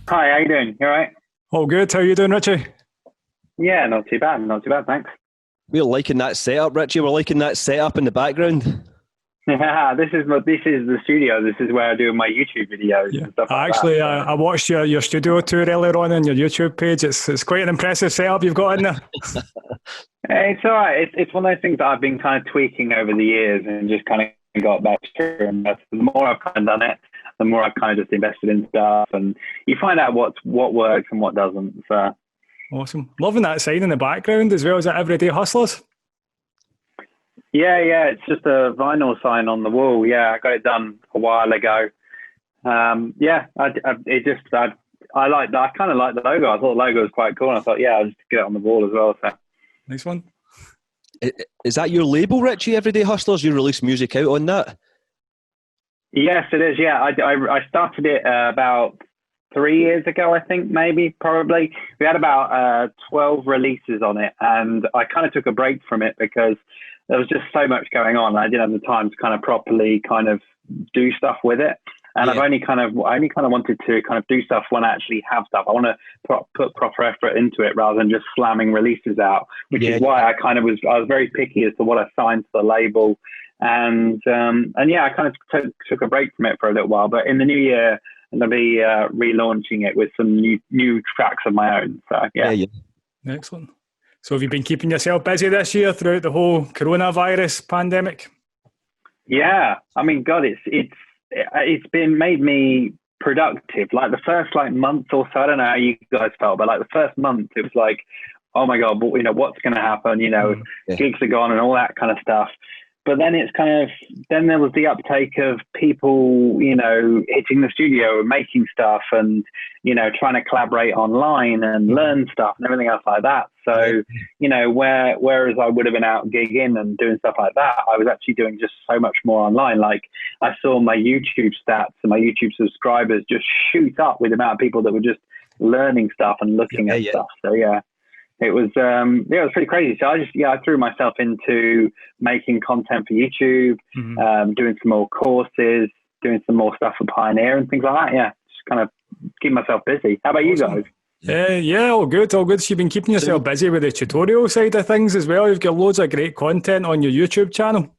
Hi, how you doing? You all right? All good. How you doing, Richie? Yeah, not too bad. Not too bad, thanks. We're liking that setup, Richie. We're liking that setup in the background. Yeah, this is the studio. This is where I do my YouTube videos Yeah. and stuff like Actually, that. I watched your studio tour earlier on your YouTube page. It's quite an impressive setup you've got in there. It's all right. It's one of those things that I've been kind of tweaking over the years and just kind of got better and better. The more I've kind of done it, the more I've kind of just invested in stuff, and you find out what works and what doesn't. So Awesome. Loving that sign in the background as well as that Everyday Hustlers. yeah, it's just a vinyl sign on the wall. Yeah, I got it done a while ago. Yeah, I like that. I kind of like the logo. I thought the logo was quite cool. And I thought, yeah, I'll just get it on the wall as well. So Nice one. Is that your label, Richie? Everyday Hustlers? You release music out on that? yes, it is. Yeah, I started it about 3 years ago, I think, maybe, probably. We had about 12 releases on it, and I kind of took a break from it because there was just so much going on. I didn't have the time to kind of properly kind of do stuff with it. And Yeah. I only kind of wanted to kind of do stuff when I actually have stuff. I want to put proper effort into it rather than just slamming releases out, which is why I was very picky as to what I signed to the label. And yeah, I kind of took a break from it for a little while. But in the new year, I'm going to be relaunching it with some new tracks of my own. So yeah. Excellent. So have you been keeping yourself busy this year throughout the whole coronavirus pandemic? Yeah, I mean, God, it's been made me productive. Like the first month or so, I don't know how you guys felt, but like the first month, it was like, oh my God, what's going to happen? Gigs are gone and all that kind of stuff. But then then there was the uptake of people, hitting the studio and making stuff and, trying to collaborate online and learn stuff and everything else like that. So, whereas I would have been out gigging and doing stuff like that, I was actually doing just so much more online. Like I saw my YouTube stats and my YouTube subscribers just shoot up with the amount of people that were just learning stuff and looking at stuff. So yeah. It was pretty crazy. So I threw myself into making content for YouTube, doing some more courses, doing some more stuff for Pioneer and things like that. Yeah, just kind of keep myself busy. How about you guys? Yeah, all good. So you've been keeping yourself busy with the tutorial side of things as well. You've got loads of great content on your YouTube channel.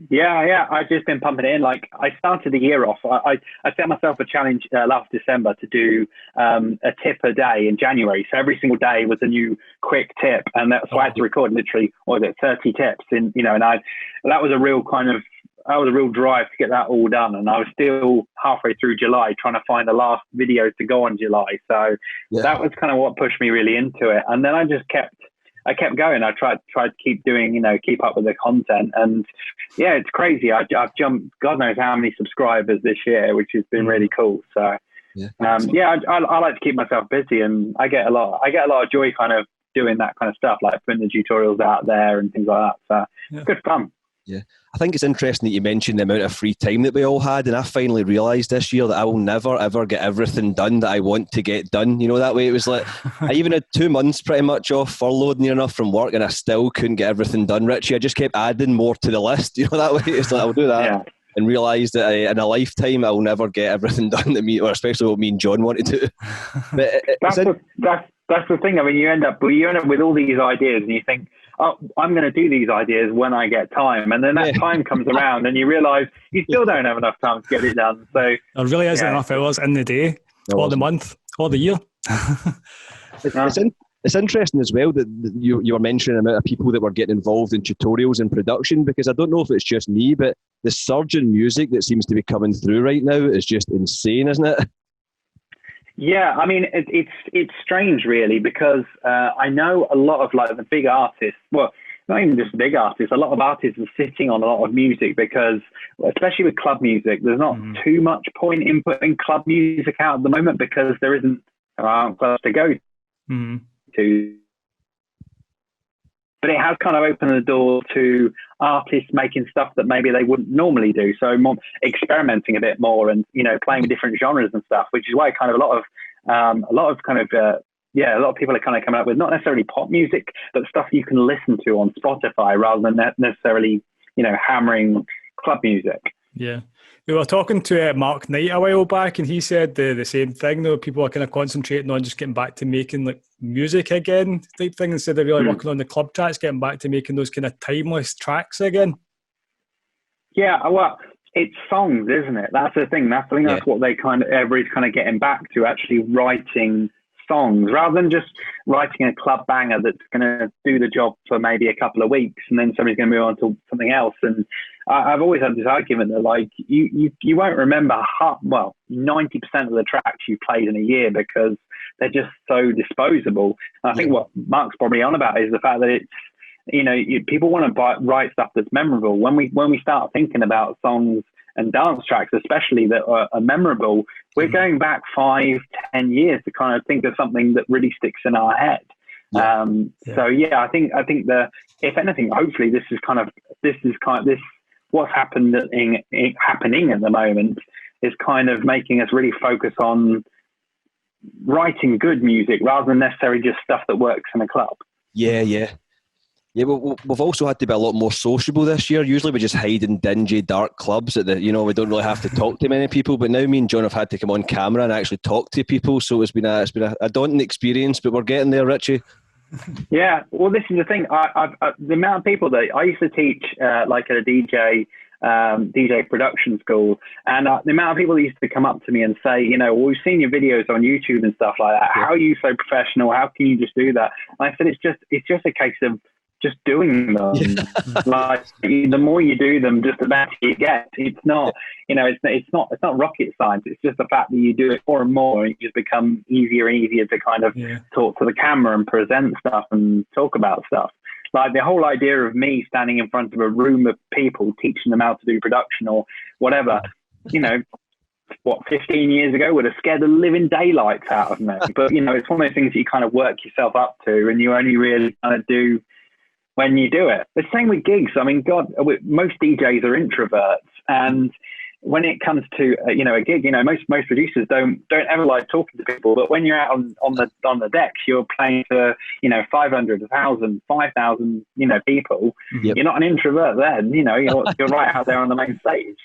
Yeah. I've just been pumping it in. Like I started the year off. I set myself a challenge last December to do a tip a day in January. So every single day was a new quick tip, and so I had to record literally 30 tips and that was a real drive to get that all done. And I was still halfway through July trying to find the last video to go on July. So that was kind of what pushed me really into it. And then I kept going. I tried to keep doing, keep up with the content. And yeah, it's crazy. I've jumped God knows how many subscribers this year, which has been really cool. So I like to keep myself busy, and I get a lot of joy kind of doing that kind of stuff, like putting the tutorials out there and things like that. So it's good fun. Yeah, I think it's interesting that you mentioned the amount of free time that we all had, and I finally realised this year that I will never ever get everything done that I want to get done. That way it was like I even had 2 months pretty much off furloughed near enough from work, and I still couldn't get everything done, Richie. I just kept adding more to the list. That way it's like I'll do that and realise that in a lifetime I'll never get everything done that me, or especially what me and John want to do. But that's the thing. I mean, you end up with all these ideas, and you think, oh, I'm going to do these ideas when I get time. And then that time comes around and you realise you still don't have enough time to get it done. So there really isn't enough hours in the day, or the month, or the year. It's interesting as well that you were mentioning the amount of people that were getting involved in tutorials and production, because I don't know if it's just me, but the surge in music that seems to be coming through right now is just insane, isn't it? Yeah, I mean, it's strange, really, because I know a lot of like the big artists, well, not even just big artists, a lot of artists are sitting on a lot of music because, especially with club music, there's not too much point in putting club music out at the moment because there isn't clubs to go to. But it has kind of opened the door to artists making stuff that maybe they wouldn't normally do. So more experimenting a bit more and, playing with different genres and stuff, which is why kind of a lot of people are kind of coming up with not necessarily pop music, but stuff you can listen to on Spotify rather than necessarily, hammering club music. Yeah. We were talking to Mark Knight a while back, and he said the same thing, though. People are kind of concentrating on just getting back to making like music again type thing, instead of really working on the club tracks, getting back to making those kind of timeless tracks again. Yeah, well, it's songs, isn't it? That's the thing. That's what everybody's kind of getting back to, actually writing songs, rather than just writing a club banger that's going to do the job for maybe a couple of weeks and then somebody's going to move on to something else. And I've always had this argument that like you won't remember 90% of the tracks you played in a year because they're just so disposable. And I think what Mark's probably on about is the fact that it's, people want to write stuff that's memorable. When we start thinking about songs and dance tracks, especially that are memorable, we're going back 5-10 years to kind of think of something that really sticks in our head. So I think that if anything, hopefully this is what's happening at the moment is kind of making us really focus on writing good music rather than necessarily just stuff that works in a club. Yeah, well, we've also had to be a lot more sociable this year. Usually we just hide in dingy, dark clubs we don't really have to talk to many people. But now me and John have had to come on camera and actually talk to people. So it's been a daunting experience, but we're getting there, Richie. Yeah, well, this is the thing. The amount of people that I used to teach, like at a DJ production school, and the amount of people that used to come up to me and say, we've seen your videos on YouTube and stuff like that. How are you so professional? How can you just do that? And I said, it's just a case of just doing them. Like the more you do them, just the better you get. It's not, it's not rocket science. It's just the fact that you do it more and more, and it just becomes easier and easier to kind of talk to the camera and present stuff and talk about stuff. Like the whole idea of me standing in front of a room of people teaching them how to do production or whatever, 15 years ago would have scared the living daylights out of me. But it's one of those things that you kind of work yourself up to, and you only really kind of do when you do it. The same with gigs. I mean, God, most DJs are introverts, and when it comes to a gig, most producers don't ever like talking to people. But when you're out on the decks, you're playing to 500, 1,000, 5,000 people. You're not an introvert then. You're right out there on the main stage.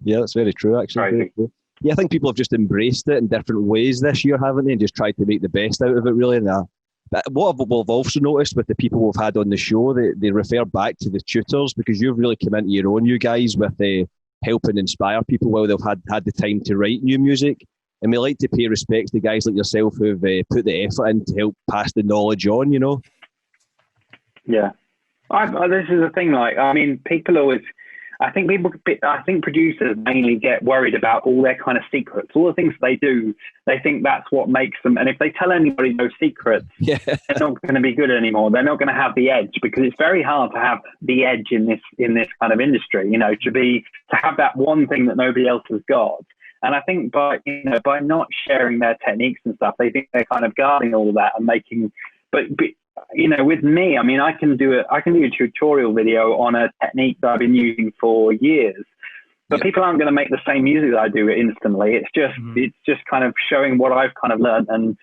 Yeah, that's very true. Actually, very true. Yeah, I think people have just embraced it in different ways this year, haven't they? And just tried to make the best out of it, really. But what we've also noticed with the people we've had on the show, they refer back to the tutors, because you've really come into your own, you guys, with helping inspire people while they've had the time to write new music. And we like to pay respect to guys like yourself who've put the effort in to help pass the knowledge on, Yeah. This is the thing, people always... I think producers mainly get worried about all their kind of secrets, all the things they do. They think that's what makes them. And if they tell anybody those secrets, they're not going to be good anymore. They're not going to have the edge, because it's very hard to have the edge in this kind of industry. To have that one thing that nobody else has got. And I think by not sharing their techniques and stuff, they think they're kind of guarding all that and making. But with me, I mean, I can do a tutorial video on a technique that I've been using for years, but people aren't going to make the same music that I do instantly. It's just kind of showing what I've kind of learned, and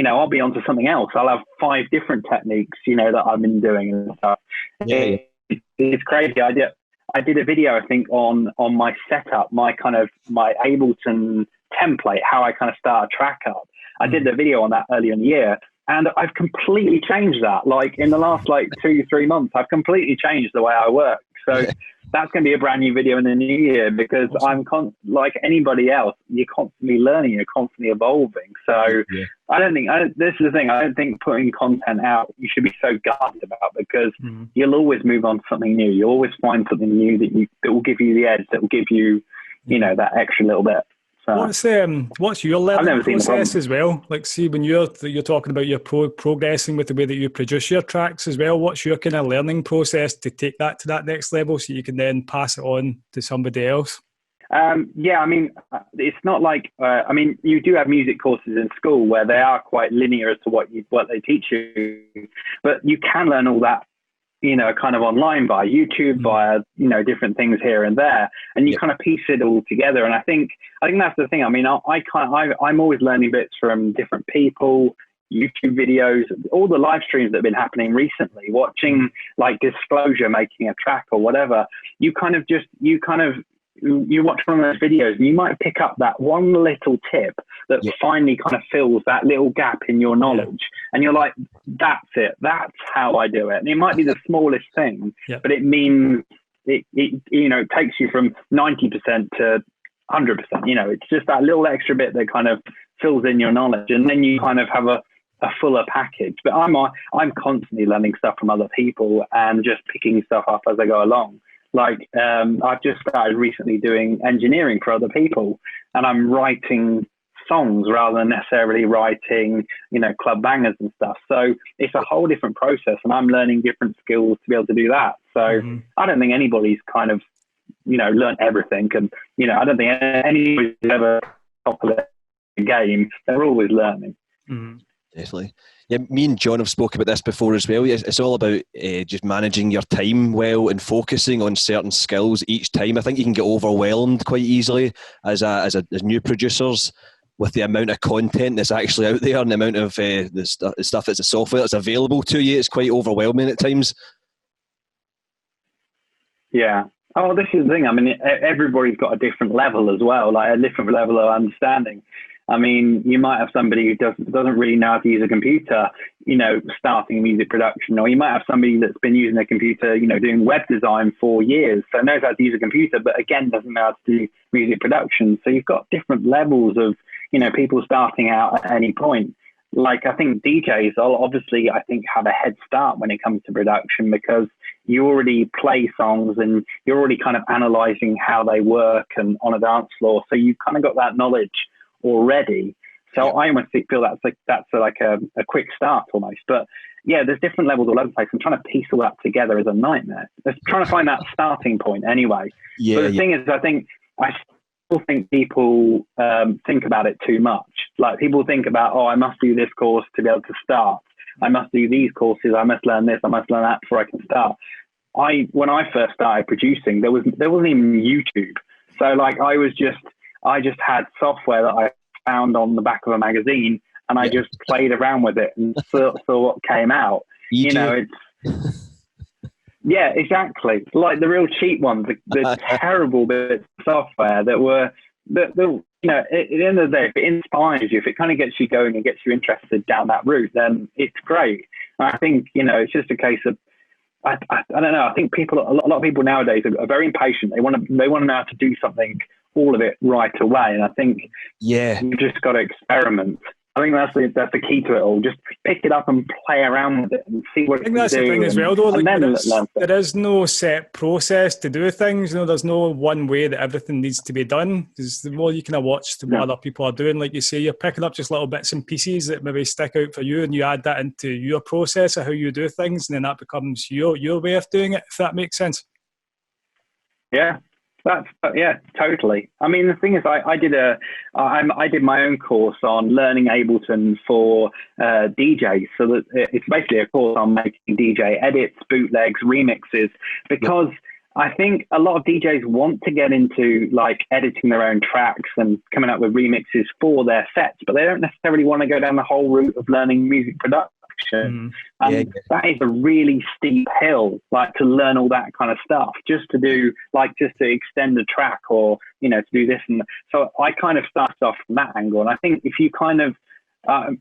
I'll be onto something else. I'll have 5 different techniques, that I've been doing and stuff. It's crazy. I did a video, I think, on my setup, my Ableton template, how I kind of start a track up. I did the video on that earlier in the year. And I've completely changed that. Like in the last 2-3 months, I've completely changed the way I work. So that's going to be a brand new video in the new year, because I'm like anybody else, you're constantly learning, you're constantly evolving. So this is the thing. I don't think putting content out, you should be so guarded about, because you'll always move on to something new. You'll always find something new that will give you the edge, that will give you, that extra little bit. What's your learning process as well? Like, see, when you're talking about your progressing with the way that you produce your tracks as well, what's your kind of learning process to take that to that next level so you can then pass it on to somebody else? It's not like you do have music courses in school where they are quite linear as to what they teach you, but you can learn all that kind of online via YouTube, via different things here and there, and you kind of piece it all together. And I think that's the thing. I mean, I'm always learning bits from different people, YouTube videos, all the live streams that have been happening recently, watching like Disclosure making a track or whatever. You kind of you watch one of those videos and you might pick up that one little tip that finally kind of fills that little gap in your knowledge. And you're like, that's it. That's how I do it. And it might be the smallest thing, but it means it takes you from 90% to 100%. It's just that little extra bit that kind of fills in your knowledge. And then you kind of have a fuller package. But I'm constantly learning stuff from other people and just picking stuff up as I go along. Like I've just started recently doing engineering for other people, and I'm writing songs rather than necessarily writing, club bangers and stuff. So it's a whole different process, and I'm learning different skills to be able to do that. So I don't think anybody's kind of, learned everything. And, I don't think anybody's ever top of the game. They're always learning. Definitely. Yeah, me and John have spoken about this before as well. It's all about just managing your time well and focusing on certain skills each time. I think you can get overwhelmed quite easily as new producers with the amount of content that's actually out there and the amount of the stuff that's the software that's available to you. It's quite overwhelming at times. Yeah. Oh, this is the thing. I mean, everybody's got a different level as well, like a different level of understanding. I mean, you might have somebody who doesn't really know how to use a computer, starting music production, or you might have somebody that's been using a computer, doing web design for years, so knows how to use a computer, but again, doesn't know how to do music production. So you've got different levels of, people starting out at any point. Like, I think DJs obviously, have a head start when it comes to production, because you already play songs and you're already kind of analyzing how they work and on a dance floor. So you've kind of got that knowledge already. So I almost feel that's a quick start almost. But yeah, there's different levels all over the place. And trying to piece all that together is a nightmare. Just trying to find that starting point anyway. But the thing is, I still think people think about it too much. Like, people think about, I must do this course to be able to start. I must do these courses. I must learn this. I must learn that before I can start. When I first started producing, there wasn't even YouTube. So like, I just had software that I found on the back of a magazine, and I just played around with it and saw what came out. Yeah, exactly. Like the real cheap ones, the terrible bits of software that were, at the end of the day, if it inspires you, if it kind of gets you going and gets you interested down that route, then it's great. And I think, it's just a case of, I don't know. I think a lot of people nowadays are very impatient. They want to know how to do something, all of it right away. And I think you've just got to experiment. I think that's the key to it all. Just pick it up and play around with it and see what you can do. I think that's the thing as well, though. Like, there is no set process to do things. There's no one way that everything needs to be done. Because the more you kind of watch what other people are doing, like you say, you're picking up just little bits and pieces that maybe stick out for you, and you add that into your process of how you do things, and then that becomes your way of doing it, if that makes sense. Yeah. Totally. I mean, the thing is, I did my own course on learning Ableton for DJs. So that it's basically a course on making DJ edits, bootlegs, remixes, because I think a lot of DJs want to get into like editing their own tracks and coming up with remixes for their sets, but they don't necessarily want to go down the whole route of learning music production. That is a really steep hill, like, to learn all that kind of stuff, just to extend a track, or to do this. And so I kind of started off from that angle, and I think if you kind of my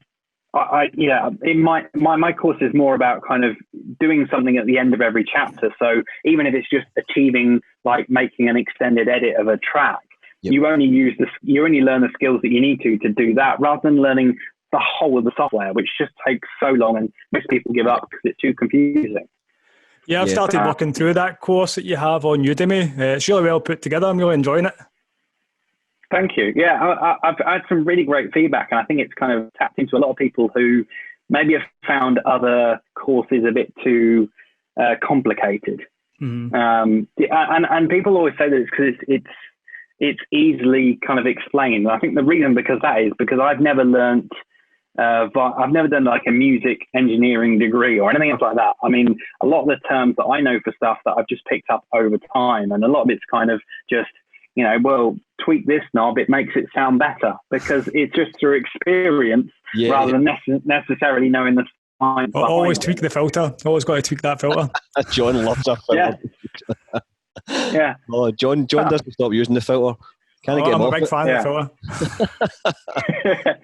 course is more about kind of doing something at the end of every chapter. So even if it's just achieving, like, making an extended edit of a track, you only learn the skills that you need to do that, rather than learning the whole of the software, which just takes so long, and most people give up because it's too confusing. Yeah, I've started working through that course that you have on Udemy. It's really well put together. I'm really enjoying it. Thank you. Yeah, I've had some really great feedback, and I think it's kind of tapped into a lot of people who maybe have found other courses a bit too complicated. And people always say that it's because it's easily kind of explained. And I think the reason because I've never learnt. I've never done like a music engineering degree or anything else like that. I mean, a lot of the terms that I know for stuff that I've just picked up over time, and a lot of it's kind of just, tweak this knob, it makes it sound better, because it's just through experience rather than necessarily knowing the science. Always tweak the filter. Always got to tweak that filter. John loves that filter. Yeah. Oh, John doesn't stop using the filter. Can I get him I'm off a big it? fan of the filter.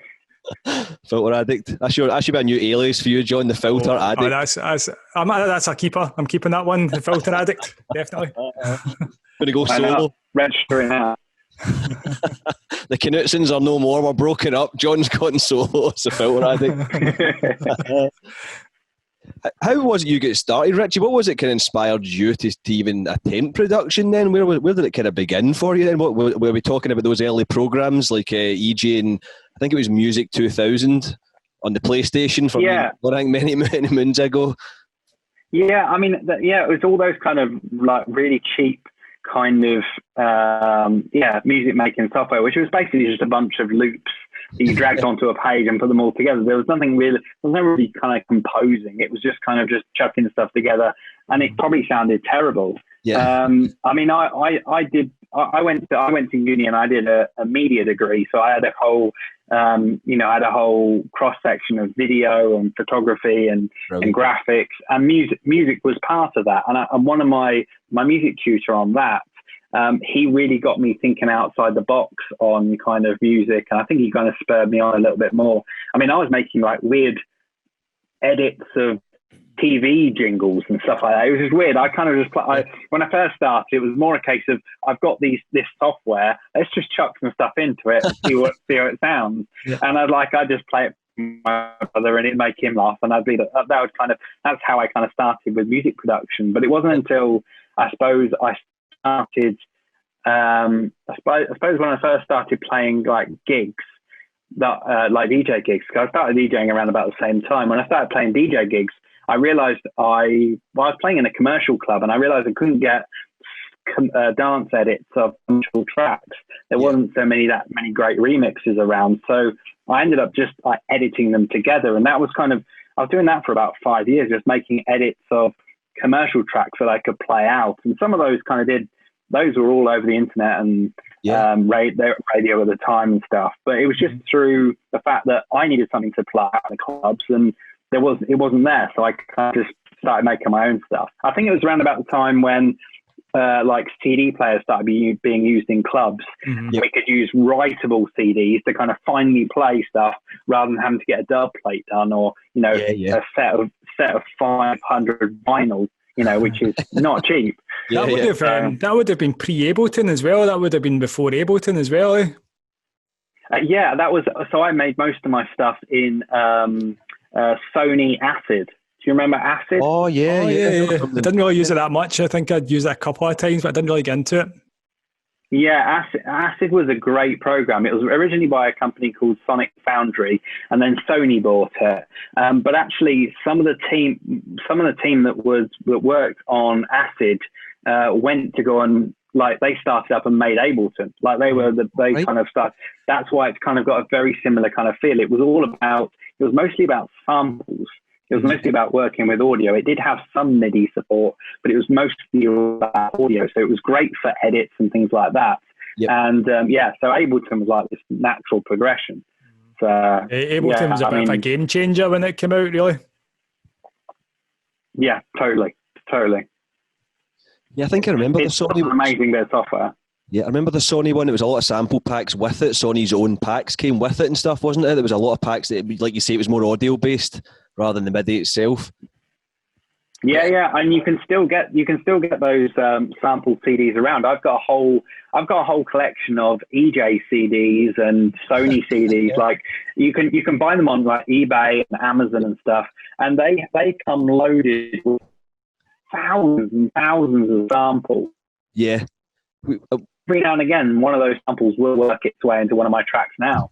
Filter addict. That should be a new alias for you, John. The filter addict. That's a keeper. I'm keeping that one. The filter addict, definitely. Gonna go solo. Registering now. The Knutsens are no more. We're broken up. John's gone solo. It's a filter addict. How was it you get started, Richie? What was it kind of inspired you to even attempt production then? Where did it kind of begin for you then? What were we talking about those early programs like EJ and I think it was Music 2000 on the PlayStation from I think many moons ago? Yeah, I mean, it was all those kind of like really cheap kind of music making software, which was basically just a bunch of loops that you dragged onto a page and put them all together. There was no really kind of composing. It was just kind of just chucking stuff together, and it probably sounded terrible. Yeah. I mean, I went to uni and I did a media degree, so I had a whole cross section of video and photography and graphics, and music was part of that. And one of my music tutor on that, he really got me thinking outside the box on kind of music, and I think he kind of spurred me on a little bit more. I mean, I was making like weird edits of TV jingles and stuff like that. It was just weird. I kind of just when I first started, it was more a case of I've got this software. Let's just chuck some stuff into it and see how it sounds. Yeah. And I'd just play it for my brother and it'd make him laugh, and that's how I kind of started with music production. But it wasn't until I suppose I started. I suppose when I first started playing like gigs, like DJ gigs, because I started DJing around about the same time. When I started playing DJ gigs, I realized I was playing in a commercial club, and I realized I couldn't get dance edits of commercial tracks. There wasn't that many great remixes around, so I ended up just editing them together, and that was I was doing that for about 5 years, just making edits of commercial tracks that I could play out, and some of those those were all over the internet and radio at the time and stuff. But it was just through the fact that I needed something to play out in the clubs, and it wasn't there, so I kind of just started making my own stuff. I think it was around about the time when like CD players started being used in clubs. Mm-hmm. We could use writable CDs to kind of finally play stuff rather than having to get a dub plate done or a set of 500 vinyls. Which is not cheap. That would have been pre-Ableton as well. That would have been before Ableton as well. Eh? That was. So I made most of my stuff in Sony Acid. Do you remember Acid? Oh yeah. I didn't really use it that much. I think I'd used it a couple of times, but I didn't really get into it. Yeah, Acid was a great program. It was originally by a company called Sonic Foundry, and then Sony bought it. But actually, some of the team that worked on Acid went to go and they started up and made Ableton. Like kind of started. That's why it's kind of got a very similar kind of feel. It was mostly about samples. It was mostly about working with audio. It did have some MIDI support, but it was mostly about audio. So it was great for edits and things like that. Yep. And so Ableton was like this natural progression. So Ableton was a bit of a game changer when it came out, really. Yeah, totally. Yeah, I think I remember the Sony. It's an amazing bit of software. Yeah, I remember the Sony one. It was a lot of sample packs with it. Sony's own packs came with it and stuff, wasn't it? There was a lot of packs that, like you say, it was more audio based rather than the MIDI itself. Yeah, and you can still get those sample CDs around. I've got a whole collection of EJ CDs and Sony CDs. Like you can buy them on like eBay and Amazon and stuff, and they come loaded with thousands and thousands of samples. Yeah. Every now and again, one of those samples will work its way into one of my tracks now.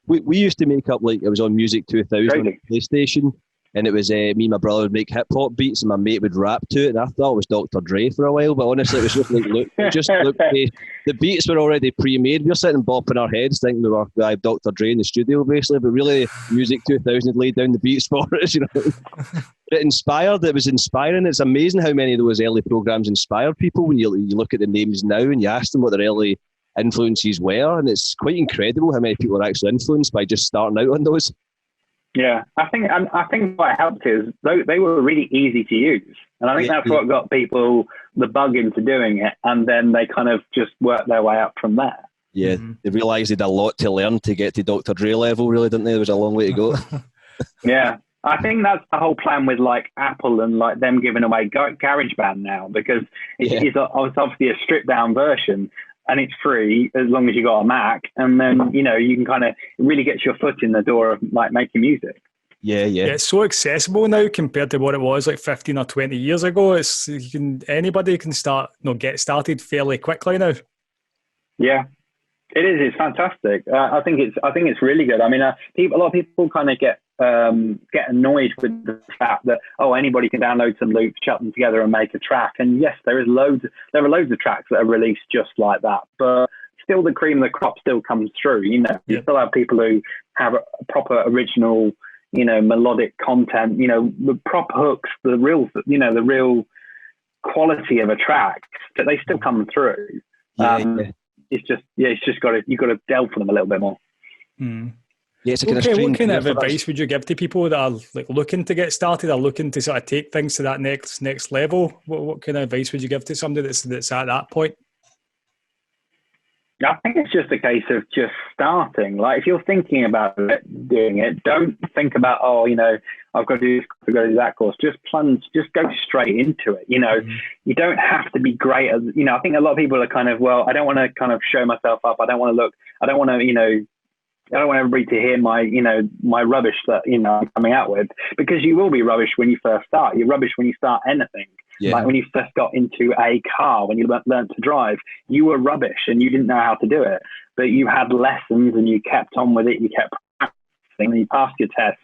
we used to make up, like, it was on Music 2000 on PlayStation, and it was me and my brother would make hip-hop beats and my mate would rap to it, and I thought it was Dr. Dre for a while, but honestly it was just like, look, the beats were already pre-made. We were sitting bopping our heads thinking we were Dr. Dre in the studio, basically, but really Music 2000 had laid down the beats for us, It was inspiring. It's amazing how many of those early programs inspired people when you look at the names now and you ask them what their early influences were, and it's quite incredible how many people are actually influenced by just starting out on those. Yeah, I think what helped is they were really easy to use, and I think that's what got people the bug into doing it, and then they kind of just worked their way up from there. Yeah, they realised they had a lot to learn to get to Dr. Dre level, really, didn't they? There was a long way to go. Yeah, I think that's the whole plan with like Apple and like them giving away GarageBand now, because it's obviously a stripped down version. And it's free as long as you got a Mac, and then you can kind of really get your foot in the door of like making music. Yeah. It's so accessible now compared to what it was like 15 or 20 years ago. Anybody can get started fairly quickly now. Yeah, it is. It's fantastic. I think it's really good. I mean, a lot of people kind of get annoyed with the fact that anybody can download some loops, chuck them together, and make a track. And yes, there are loads of tracks that are released just like that, but still the cream of the crop still comes through. You still have people who have a proper original, melodic content, the prop hooks, the real quality of a track, but they still come through. It's just you've got to delve for them a little bit more. Yeah, what kind of advice would you give to people that are like looking to get started, or looking to sort of take things to that next level? What kind of advice would you give to somebody that's at that point? I think it's just a case of just starting. Like if you're thinking about doing it, don't think about I've got to do this, I've got to do that course. Just go straight into it. You don't have to be great at. I think a lot of people are kind of I don't want to kind of show myself up. I don't want everybody to hear my rubbish that I'm coming out with, because you will be rubbish when you first start. You're rubbish when you start anything. Yeah. Like when you first got into a car, when you learned to drive, you were rubbish and you didn't know how to do it. But you had lessons and you kept on with it. You kept practicing and you passed your test.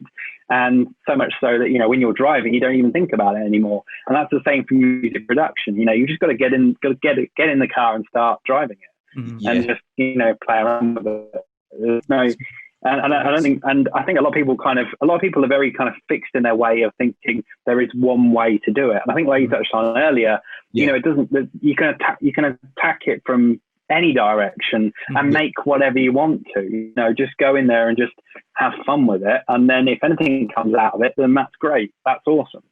And so much so that when you're driving, you don't even think about it anymore. And that's the same for music production. You just got to get in the car and start driving it, and just play around with it. There's no, and I don't think, and I think a lot of people are very kind of fixed in their way of thinking there is one way to do it. And I think like you touched on earlier, it doesn't. You can attack it from any direction and make whatever you want to. Just go in there and just have fun with it. And then if anything comes out of it, then that's great. That's awesome.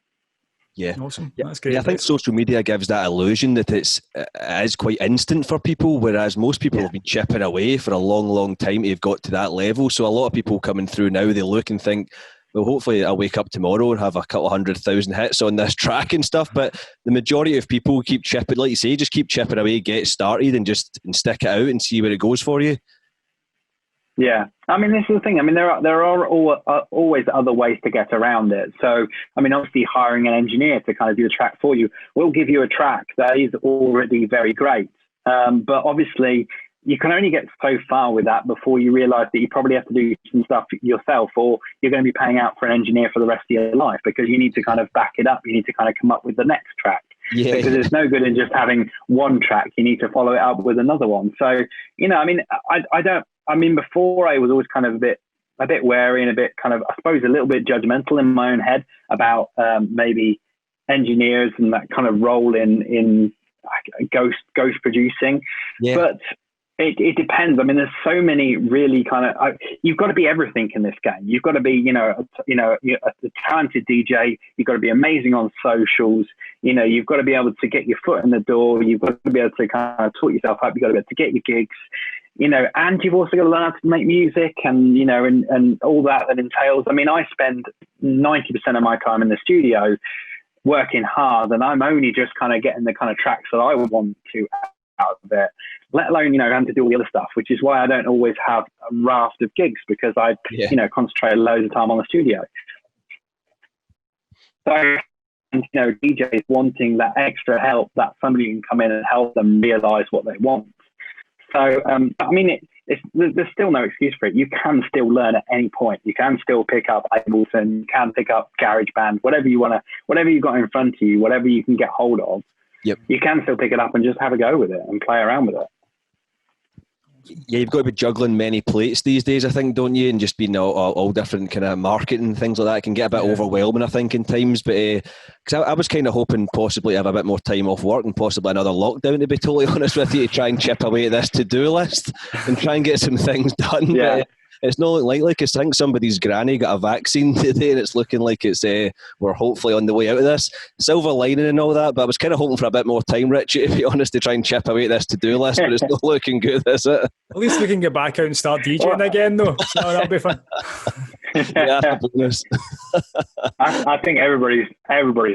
Yeah, awesome. That's great. Yeah, I think social media gives that illusion that it is quite instant for people, whereas most people have been chipping away for a long, long time to have got to that level. So a lot of people coming through now, they look and think, well, hopefully I'll wake up tomorrow and have a couple 100,000 hits on this track and stuff. But the majority of people keep chipping, like you say, just keep chipping away, get started, and stick it out and see where it goes for you. Yeah, I mean, this is the thing. I mean, there are always other ways to get around it. So, I mean, obviously hiring an engineer to kind of do the track for you will give you a track that is already very great. But obviously, you can only get so far with that before you realize that you probably have to do some stuff yourself, or you're going to be paying out for an engineer for the rest of your life, because you need to kind of back it up. You need to kind of come up with the next track. Yeah. Because it's no good in just having one track. You need to follow it up with another one. So, I mean, before I was always kind of a bit wary and a bit kind of, I suppose, a little bit judgmental in my own head about maybe engineers and that kind of role in ghost producing. Yeah. But it depends. I mean, there's so many really kind of, you've got to be everything in this game. You've got to be, a talented DJ. You've got to be amazing on socials. You've got to be able to get your foot in the door. You've got to be able to kind of talk yourself up. You've got to be able to get your gigs. And you've also got to learn how to make music and all that entails. I mean, I spend 90% of my time in the studio working hard, and I'm only just kind of getting the kind of tracks that I would want to out of it, let alone, having to do all the other stuff, which is why I don't always have a raft of gigs, because I, concentrate loads of time on the studio. So, DJs wanting that extra help, that somebody can come in and help them realize what they want. So, I mean, there's still no excuse for it. You can still learn at any point. You can still pick up Ableton, you can pick up GarageBand, whatever you've got in front of you, whatever you can get hold of. Yep. You can still pick it up and just have a go with it and play around with it. Yeah, you've got to be juggling many plates these days, I think, don't you? And just being all different kind of marketing and things like that. It can get a bit overwhelming, I think, in times. But because I was kind of hoping possibly to have a bit more time off work and possibly another lockdown, to be totally honest with you, to try and chip away at this to-do list and try and get some things done. Yeah. But It's not likely because I think somebody's granny got a vaccine today and it's looking like we're hopefully on the way out of this. Silver lining and all that, but I was kind of hoping for a bit more time, Richie, to be honest, to try and chip away at this to-do list, but it's not looking good, is it? At least we can get back out and start DJing again, though. So that'll be fun. Yeah, that's a bonus. I think everybody's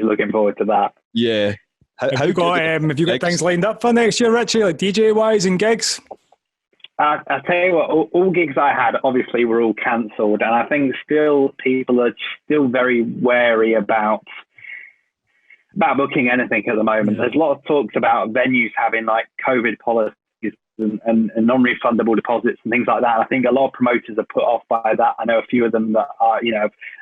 looking forward to that. Yeah. Have you got things lined up for next year, Richie, like DJ-wise and gigs? I tell you what, all gigs I had obviously were all cancelled, and I think people are still very wary about booking anything at the moment. There's a lot of talks about venues having like COVID policies and non-refundable deposits and things like that. I think a lot of promoters are put off by that. I know a few of them that are,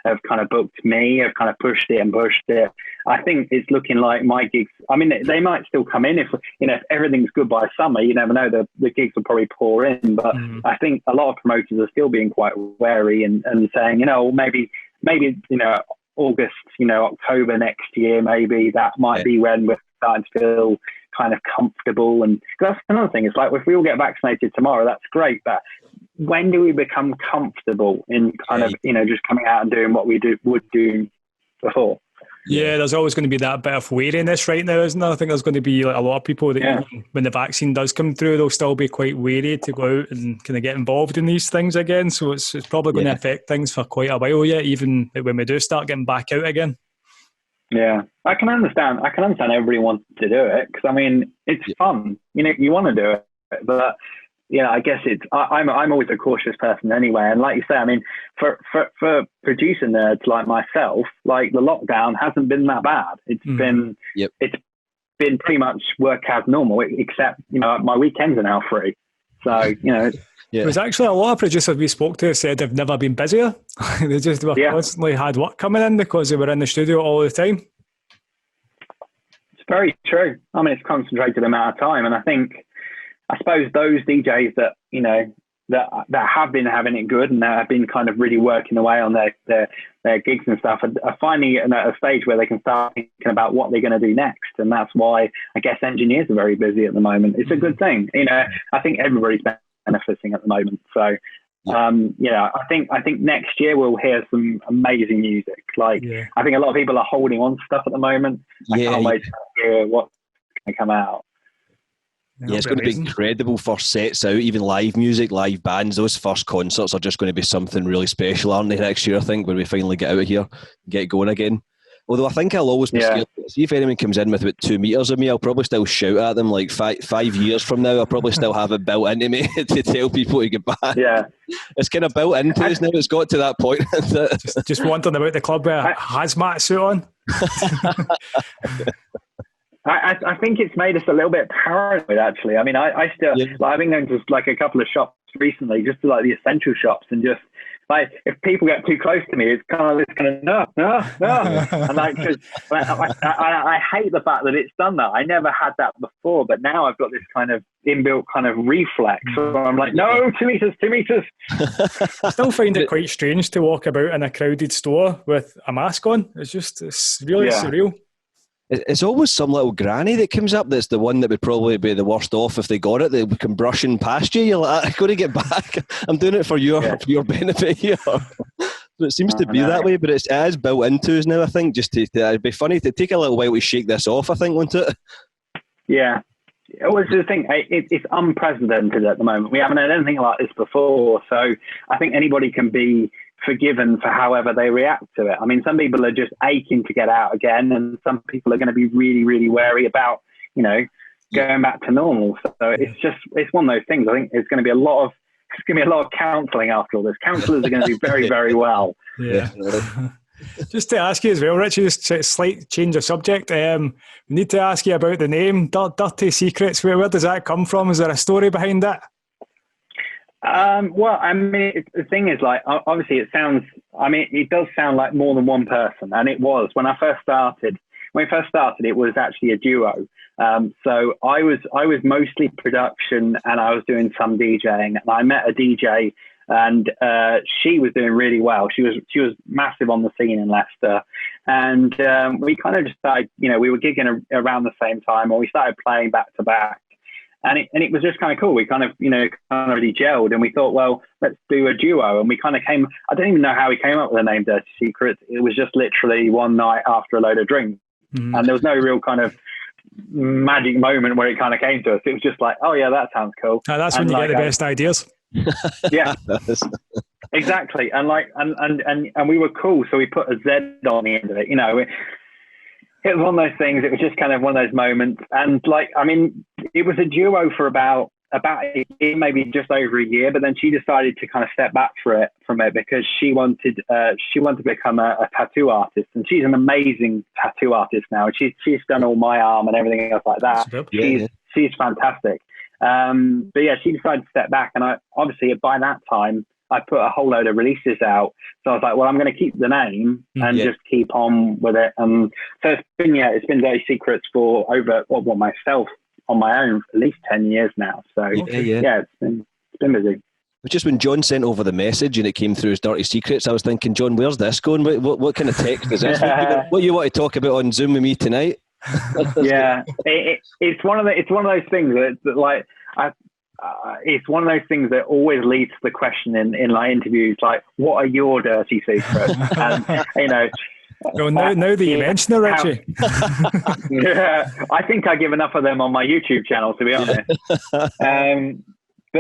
have kind of booked me, have kind of pushed it. I think it's looking like my gigs, I mean, they might still come in if everything's good by summer. You never know, the gigs will probably pour in, but I think a lot of promoters are still being quite wary and saying, maybe, August, October next year, maybe that might be when we're starting to feel kind of comfortable. And that's another thing. It's like, if we all get vaccinated tomorrow, that's great. But when do we become comfortable in kind of, just coming out and doing what we would do before? Yeah, there's always going to be that bit of wariness right now, isn't there? I think there's going to be like a lot of people that when the vaccine does come through, they'll still be quite wary to go out and kind of get involved in these things again. So it's probably going to affect things for quite a while yet, even when we do start getting back out again. Yeah, I can understand everybody wants to do it because, I mean, it's fun. You want to do it, but I guess I'm always a cautious person anyway. And like you say, I mean, for producer nerds like myself, like the lockdown hasn't been that bad. It's been pretty much work as normal, except my weekends are now free. So There's actually a lot of producers we spoke to said they've never been busier. They just constantly had work coming in because they were in the studio all the time. It's very true. I mean, it's concentrated amount of time, and I suppose those DJs that that have been having it good and that have been kind of really working away on their gigs and stuff are finally at a stage where they can start thinking about what they're going to do next. And that's why I guess engineers are very busy at the moment. It's a good thing. I think everybody's benefiting at the moment. So I think next year we'll hear some amazing music. I think a lot of people are holding on to stuff at the moment. I can't wait to hear what's going to come out. Yeah, it's going to be incredible for sets out, even live music, live bands. Those first concerts are just going to be something really special, aren't they, next year, I think, when we finally get out of here, get going again. Although I think I'll always be scared. See, if anyone comes in with about 2 meters of me, I'll probably still shout at them. Like 5 years from now, I'll probably still have it built into me to tell people to get back. Yeah. It's kind of built into us now. It's got to that point. just wondering about the club with a hazmat suit on. I think it's made us a little bit paranoid, actually. I mean, I still, I've been going to like a couple of shops recently, just to like the essential shops, and just like, if people get too close to me, it's kind of no. And like, cause I hate the fact that it's done that. I never had that before, but now I've got this kind of inbuilt kind of reflex. So I'm like, no, 2 meters. I still find it quite strange to walk about in a crowded store with a mask on. It's really surreal. It's always some little granny that comes up that's the one that would probably be the worst off if they got it. They come brushing past you. You're like, I've got to get back. I'm doing it for your benefit here. So it seems to be that way, but it is built into us now, I think. Just it'd be funny to take a little while to shake this off, I think, wouldn't it? Yeah. Well, the thing, it's unprecedented at the moment. We haven't had anything like this before. So I think anybody can be forgiven for however they react to it. I mean, some people are just aching to get out again, and some people are going to be really, really wary about, going back to normal. So it's one of those things. I think it's going to be a lot of counselling after all this. Counsellors are going to do very, very well. Yeah. Just to ask you as well, Richie, just a slight change of subject. We need to ask you about the name, Dirty Secretz. Where does that come from? Is there a story behind that? Well, I mean, the thing is, like, obviously it does sound like more than one person. And it was, when we first started, it was actually a duo. So I was mostly production and I was doing some DJing, and I met a DJ, and she was doing really well. She was massive on the scene in Leicester. And we kind of just started, we were gigging around the same time, or we started playing back to back. And it was just kind of cool. We kind of really gelled, and we thought, well, let's do a duo. And we kind of I don't even know how we came up with the name Dirty Secretz. It was just literally one night after a load of drinks. And there was no real kind of magic moment where it kind of came to us. It was just like, oh yeah, that sounds cool. That's when you get the best ideas. Yeah, exactly. And we were cool. So we put a Z on the end of it. It was one of those things. It was just kind of one of those moments. And it was a duo for about a year, maybe just over a year. But then she decided to kind of step back from it because she wanted to become a tattoo artist. And she's an amazing tattoo artist now. She's done all my arm and everything else like that. She's fantastic. But yeah, she decided to step back. And obviously by that time, I put a whole load of releases out. So I was like, well, I'm going to keep the name and just keep on with it. And so it's been Dirty Secretz for over, myself on my own, at least 10 years now. So it's been busy. But just when John sent over the message and it came through as Dirty Secretz, I was thinking, John, where's this going? What kind of text is this? What do you want to talk about on Zoom with me tonight? Yeah, it's one of those things that like, it's one of those things that always leads to the question in like interviews, like, what are your dirty secrets? And well, now that you mention it, Richie. Yeah, I think I give enough of them on my YouTube channel, to be honest. But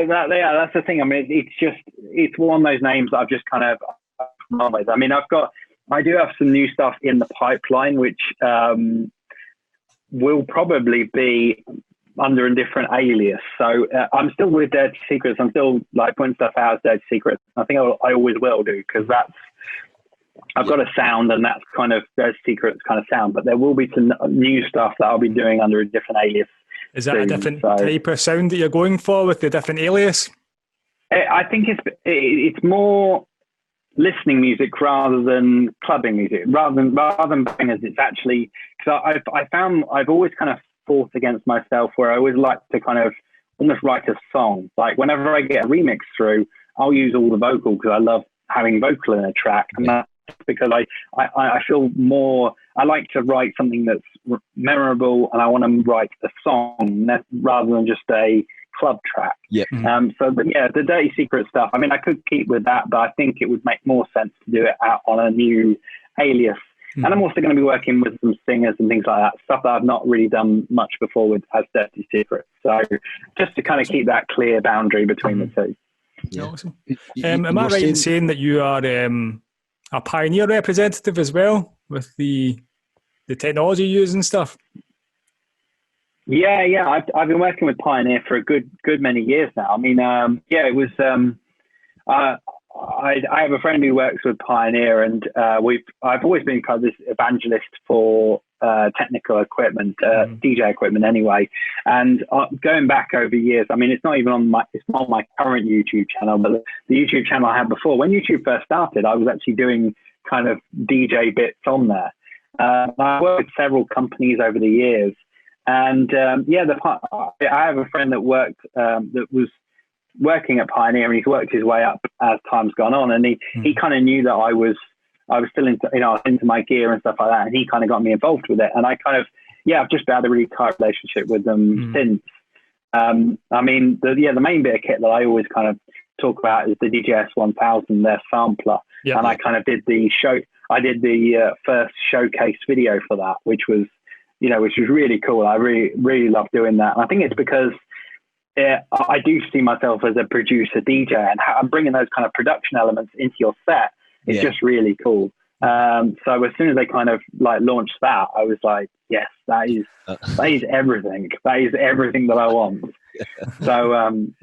that's the thing. I mean, it's one of those names that I've just kind of run with. I mean, I do have some new stuff in the pipeline, which will probably be under a different alias. So I'm still with Dirty Secretz. I'm still like putting stuff out as Dirty Secretz. I think I always will do, because I've got a sound, and that's kind of Dirty Secretz kind of sound. But there will be some new stuff that I'll be doing under a different alias. Is that a different type of sound that you're going for with the different alias? I think it's more listening music rather than clubbing music, rather than bangers. It's actually, because I've always kind of fought against myself, where I always like to kind of almost write a song. Like whenever I get a remix through, I'll use all the vocal because I love having vocal in a track, and that's because I feel more, I like to write something that's memorable, and I want to write a song rather than just a club track. But yeah, the Dirty Secret stuff, I mean, I could keep with that, but I think it would make more sense to do it out on a new alias. And I'm also going to be working with some singers and things like that, stuff that I've not really done much before with as Dirty Secret. So just to kind of keep that clear boundary between the two. Yeah. Awesome. Am I right in saying that you are a Pioneer representative as well with the technology you use and stuff? Yeah. I've been working with Pioneer for a good many years now. I mean, it was. I have a friend who works with Pioneer, and I've always been kind of this evangelist for technical equipment, DJ equipment anyway. And going back over years, I mean, it's not on my current YouTube channel, but the YouTube channel I had before, when YouTube first started, I was actually doing kind of DJ bits on there. I worked with several companies over the years, and I have a friend that was working at Pioneer, and he's worked his way up as time's gone on, and he kind of knew that I was still into my gear and stuff like that, and he kind of got me involved with it, and I kind of I've just had a really tight relationship with them since. I mean, the main bit of kit that I always kind of talk about is the DJS 1000, their sampler, and I kind of did the first showcase video for that, which was really cool. I really love doing that, and I think it's because I do see myself as a producer DJ, and I'm bringing those kind of production elements into your set. It's just really cool. So as soon as they kind of like launched that, I was like, yes, that is everything. That is everything that I want. So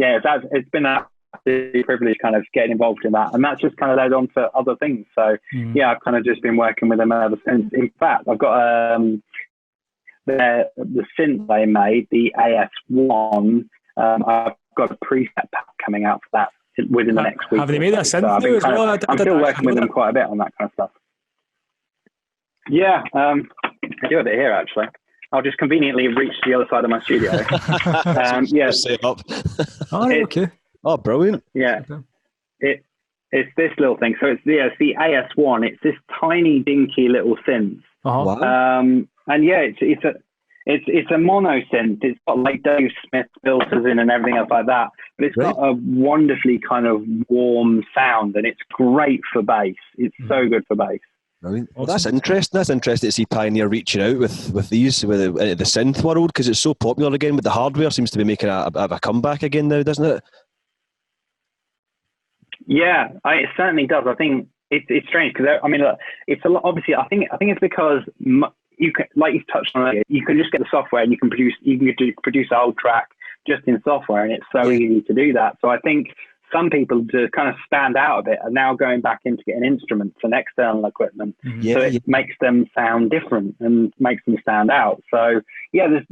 it's been a privilege kind of getting involved in that, and that's just kind of led on to other things. So I've kind of just been working with them ever since. In fact, I've got the synth they made, the AS1. I've got a preset pack coming out for that within the next week. Have they made a synth new as well? I'm still working with them quite a bit on that kind of stuff. Yeah, I do have it here actually. I'll just conveniently reach the other side of my studio. Set up. Okay. Oh, brilliant. Yeah, it's this little thing. So it's the AS1. It's this tiny dinky little synth. Wow. And yeah, it's a mono synth. It's got like Dave Smith filters in and everything else like that. But it's got a wonderfully kind of warm sound, and it's great for bass. It's so good for bass. Brilliant. Well, that's interesting. That's interesting to see Pioneer reaching out with these, with the synth world, because it's so popular again. But the hardware seems to be making a comeback again now, doesn't it? Yeah, it certainly does. I think it's strange because I mean, look, it's a lot. Obviously, I think it's because you can, like you touched on earlier, you can just get the software and you can produce a whole track just in software, and it's so easy to do that. So I think some people, to kind of stand out a bit, are now going back into getting instruments and external equipment. So it makes them sound different and makes them stand out. So yeah, there's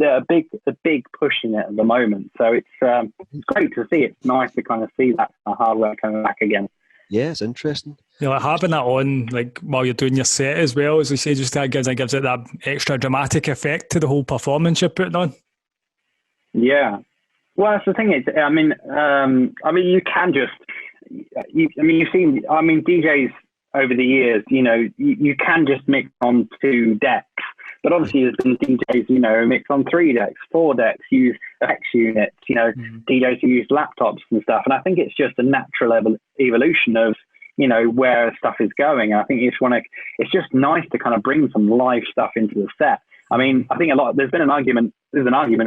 a big push in it at the moment. So it's great to see. It's nice to kind of see that hardware coming back again. Yeah, it's interesting. Yeah, like having that on, like while you're doing your set as well, as we say, just that gives it that extra dramatic effect to the whole performance you're putting on. Yeah. Well, that's the thing. I mean, you can just, you've seen, DJs over the years, you can just mix on 2 decks, but obviously there's been DJs, mix on 3 decks, 4 decks, use X units, DJs who use laptops and stuff. And I think it's just a natural evolution of, where stuff is going. And I think it's just nice to kind of bring some live stuff into the set. I mean, I think there's an argument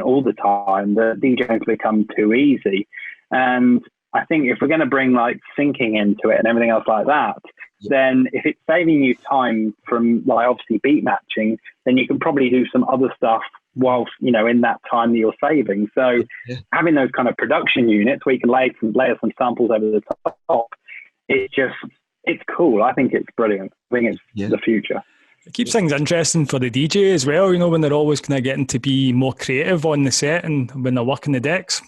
all the time that DJing become too easy. And I think if we're going to bring like syncing into it and everything else like that, then if it's saving you time from like obviously beat matching, then you can probably do some other stuff whilst, in that time that you're saving. So having those kind of production units where you can layer some samples over the top, it's cool. I think it's brilliant. I think it's the future. It keeps things interesting for the DJ as well, when they're always kind of getting to be more creative on the set and when they're working the decks.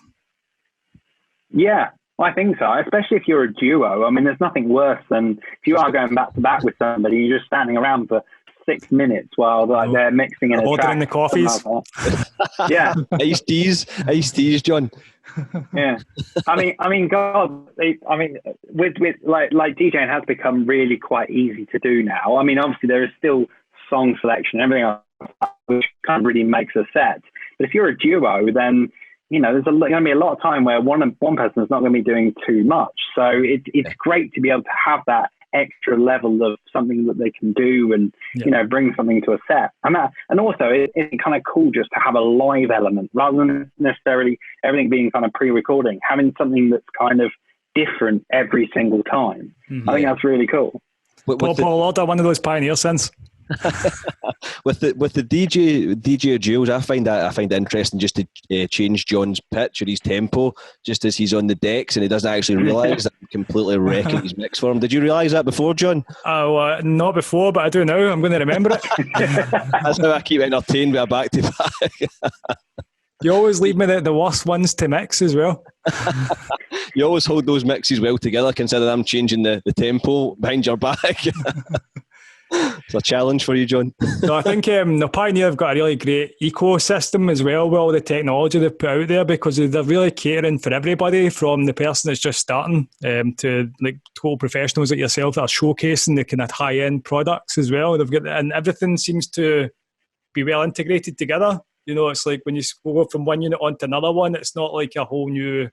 Yeah, I think so, especially if you're a duo. I mean, there's nothing worse than if you are going back to back with somebody, you're just standing around for 6 minutes while they're mixing in a track. Ordering the coffees. Yeah. Iced teas, John. Yeah. I mean, God, with like DJing has become really quite easy to do now. I mean, obviously there is still song selection and everything else, which kind of really makes a set. But if you're a duo, then there's going to be a lot of time where one person is not going to be doing too much. So it's great to be able to have that extra level of something that they can do and bring something to a set, and also it's kind of cool just to have a live element rather than necessarily everything being kind of pre-recording, having something that's kind of different every single time. I think that's really cool. Paul order one of those Pioneer synths. with the DJ duels, I find it interesting just to change John's pitch or his tempo just as he's on the decks, and he doesn't actually realise that I'm completely wrecking his mix for him. Did you realise that before, John? Not before, but I do now. I'm going to remember it. That's how I keep entertained with a back to back. You always leave me the worst ones to mix as well. You always hold those mixes well together, considering I'm changing the tempo behind your back. It's a challenge for you, John. So I think the Pioneer have got a really great ecosystem as well with all the technology they've put out there, because they're really catering for everybody, from the person that's just starting to like total professionals like yourself that are showcasing the kind of high-end products as well. And everything seems to be well integrated together. It's like when you go from one unit onto another one, it's not like a whole new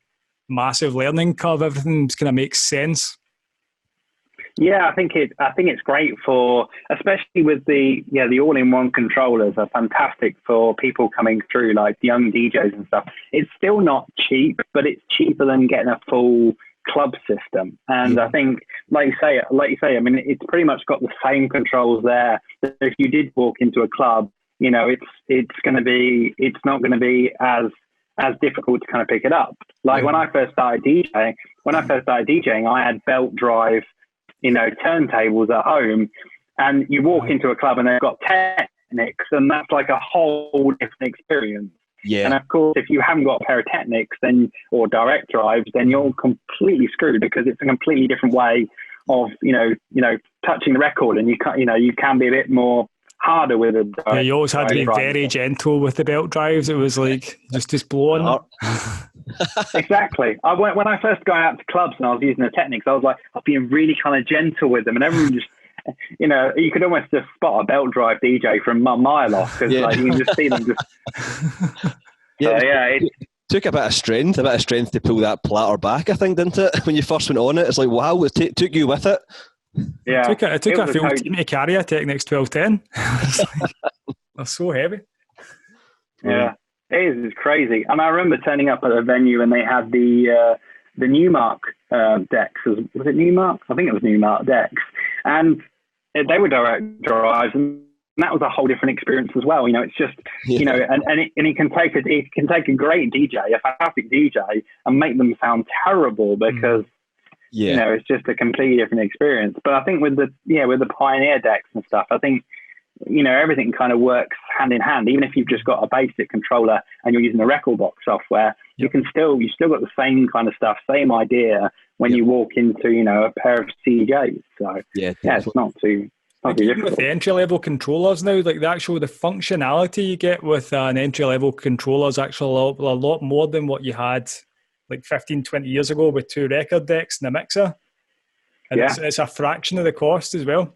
massive learning curve. Everything kind of makes sense. Yeah, I think it's great for, especially with the all-in-one controllers are fantastic for people coming through, like young DJs and stuff. It's still not cheap, but it's cheaper than getting a full club system. And I think, like you say, I mean, it's pretty much got the same controls there. If you did walk into a club, it's not going to be as difficult to kind of pick it up. Like when I first started DJing, I had belt drive turntables at home, and you walk into a club and they've got Technics, and that's like a whole different experience. Yeah. And of course, if you haven't got a pair of Technics or direct drives, then you're completely screwed, because it's a completely different way of touching the record, and you can be a bit more harder with it. Yeah, you always had to be very gentle with the belt drives. It was like just blowing up. Exactly. When I first got out to clubs and I was using the Technics, I was like, I'll be really kind of gentle with them, and everyone you know, you could almost just spot a belt drive DJ from a mile off because like you can just see them just. It took a bit of strength to pull that platter back, I think, didn't it? When you first went on it, it's like, wow, it took you with it. Yeah, it took a full team to carry a Technics 1210. They're so heavy. Yeah, it is crazy. And I remember turning up at a venue and they had the Newmark decks. Was it Newmark? I think it was Newmark decks. And they were direct drives, and that was a whole different experience as well. You know, it's just, you know, and it can take a great DJ, a fantastic DJ, and make them sound terrible because, you know, it's just a completely different experience. But I think with the Pioneer decks and stuff, I think, you know, everything kind of works hand in hand. Even if you've just got a basic controller and you're using the record box software, you still got the same kind of stuff, same idea when you walk into, you know, a pair of CDJs. So it's not too difficult. With the entry-level controllers now, like the functionality you get with an entry-level controller is actually a lot more than what you had like 15, 20 years ago with 2 record decks and a mixer. And it's a fraction of the cost as well.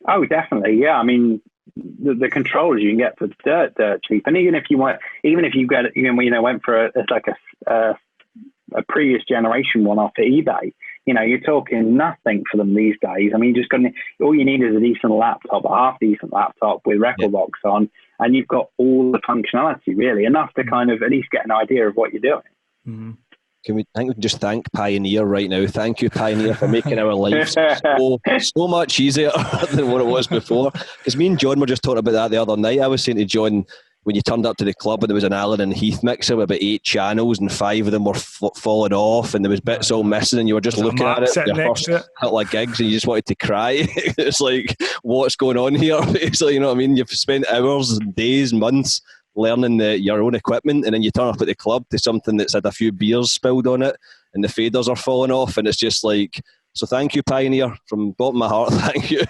Oh, definitely. Yeah. I mean, the controllers you can get for dirt cheap. And even if you went for a previous generation one off of eBay, you know, you're talking nothing for them these days. I mean, all you need is a decent laptop, a half decent laptop with record box on, and you've got all the functionality, really, enough to kind of at least get an idea of what you're doing. Mm-hmm. I think we can just thank Pioneer right now. Thank you, Pioneer, for making our lives so much easier than what it was before. Because me and John were just talking about that the other night. I was saying to John, when you turned up to the club and there was an Allen and Heath mixer with about 8 channels and 5 of them were falling off and there was bits all missing and you were just looking at it your first couple of gigs and you just wanted to cry. It's like, what's going on here? Basically, you know what I mean? You've spent hours, days, months learning your own equipment, and then you turn up at the club to something that's had a few beers spilled on it and the faders are falling off, and it's just like, so thank you, Pioneer, from the bottom of my heart. Thank you.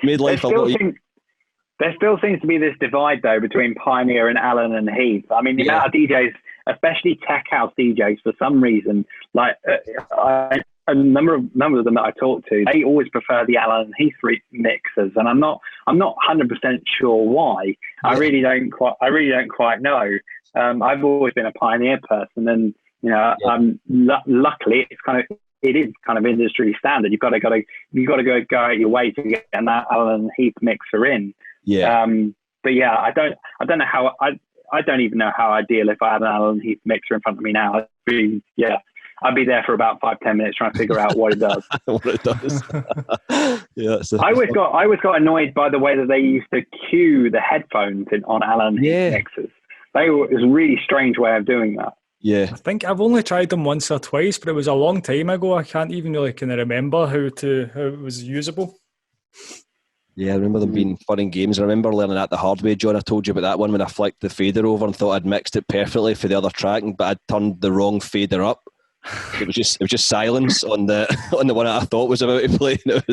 Made life a lot easier. There still seems to be this divide, though, between Pioneer and Allen and Heath. I mean, the amount of DJs, especially tech house DJs, for some reason, like a number of them that I talk to, they always prefer the Allen and Heath mixers, and I'm not 100% sure why. I really don't quite know. I've always been a Pioneer person, and you know, luckily it is kind of industry standard. You've got to go out your way to get that Allen and Heath mixer in. Yeah. But yeah, I don't know how I don't even know how I'd deal if I had an Allen Heath mixer in front of me now. I'd be there for about 5-10 minutes trying to figure out what it does. What it does. I always got annoyed by the way that they used to cue the headphones on Allen Heath mixers. It was a really strange way of doing that. Yeah. I think I've only tried them once or twice, but it was a long time ago. I can't even really kind of remember how it was usable. Yeah, I remember them being fun and games. I remember learning that the hard way, John. I told you about that one when I flicked the fader over and thought I'd mixed it perfectly for the other track, but I'd turned the wrong fader up. It was just silence on the one that I thought was about to play. And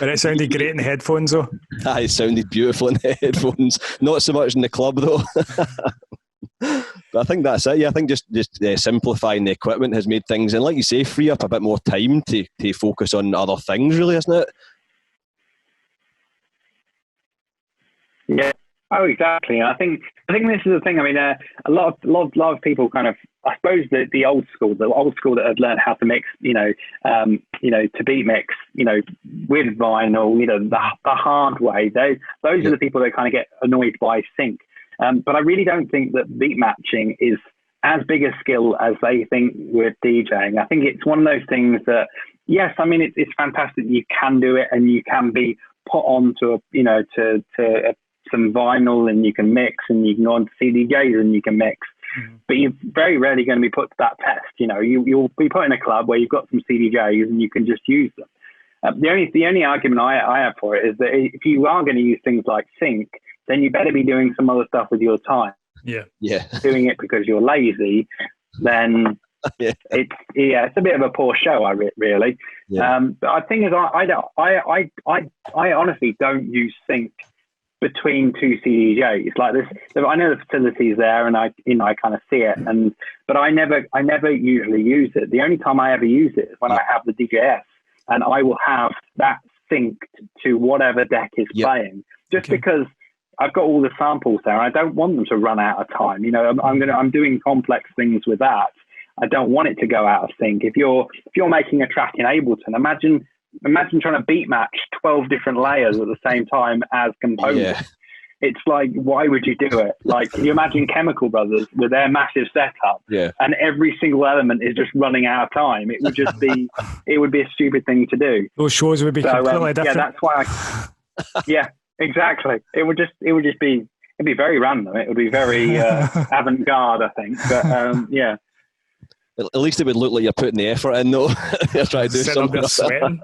it sounded great in the headphones, though. It sounded beautiful in the headphones. Not so much in the club, though. But I think that's it. Yeah, I think just simplifying the equipment has made things, and like you say, free up a bit more time to focus on other things, really, isn't it? Yeah. Oh, exactly. I think this is the thing. I mean, a lot of people kind of, I suppose the old school that have learned how to mix, to beat mix, with vinyl, the hard way. Those are the people that kind of get annoyed by sync. But I really don't think that beat matching is as big a skill as they think with DJing. I think it's one of those things that, yes, I mean, it's fantastic. You can do it and you can be put onto some vinyl and you can mix, and you can go on to CDJs and you can mix. Mm-hmm. But you're very rarely going to be put to that test. You'll be put in a club where you've got some CDJs and you can just use them. The only argument I have for it is that if you are going to use things like sync, then you better be doing some other stuff with your time. Yeah. Doing it because you're lazy, then it's a bit of a poor show, really. Yeah. But I think I honestly don't use sync between two CDJs like this. I know the facility's there, and I kind of see it, but I never usually use it. The only time I ever use it is when I have the DJS, and I will have that synced to whatever deck is playing, just because I've got all the samples there. I don't want them to run out of time. You know, I'm doing complex things with that. I don't want it to go out of sync. If you're making a track in Ableton, imagine trying to beat match 12 different layers at the same time as composers. Yeah. It's like, why would you do it? Like, you imagine Chemical Brothers with their massive setup, and every single element is just running out of time. It would just be, it would be a stupid thing to do. Those shows would be completely different. Yeah, that's why. Yeah, exactly. It would just be, it'd be very random. It would be very avant-garde, I think. But yeah. At least it would look like you're putting the effort in, though. You're trying to do something. Sweating.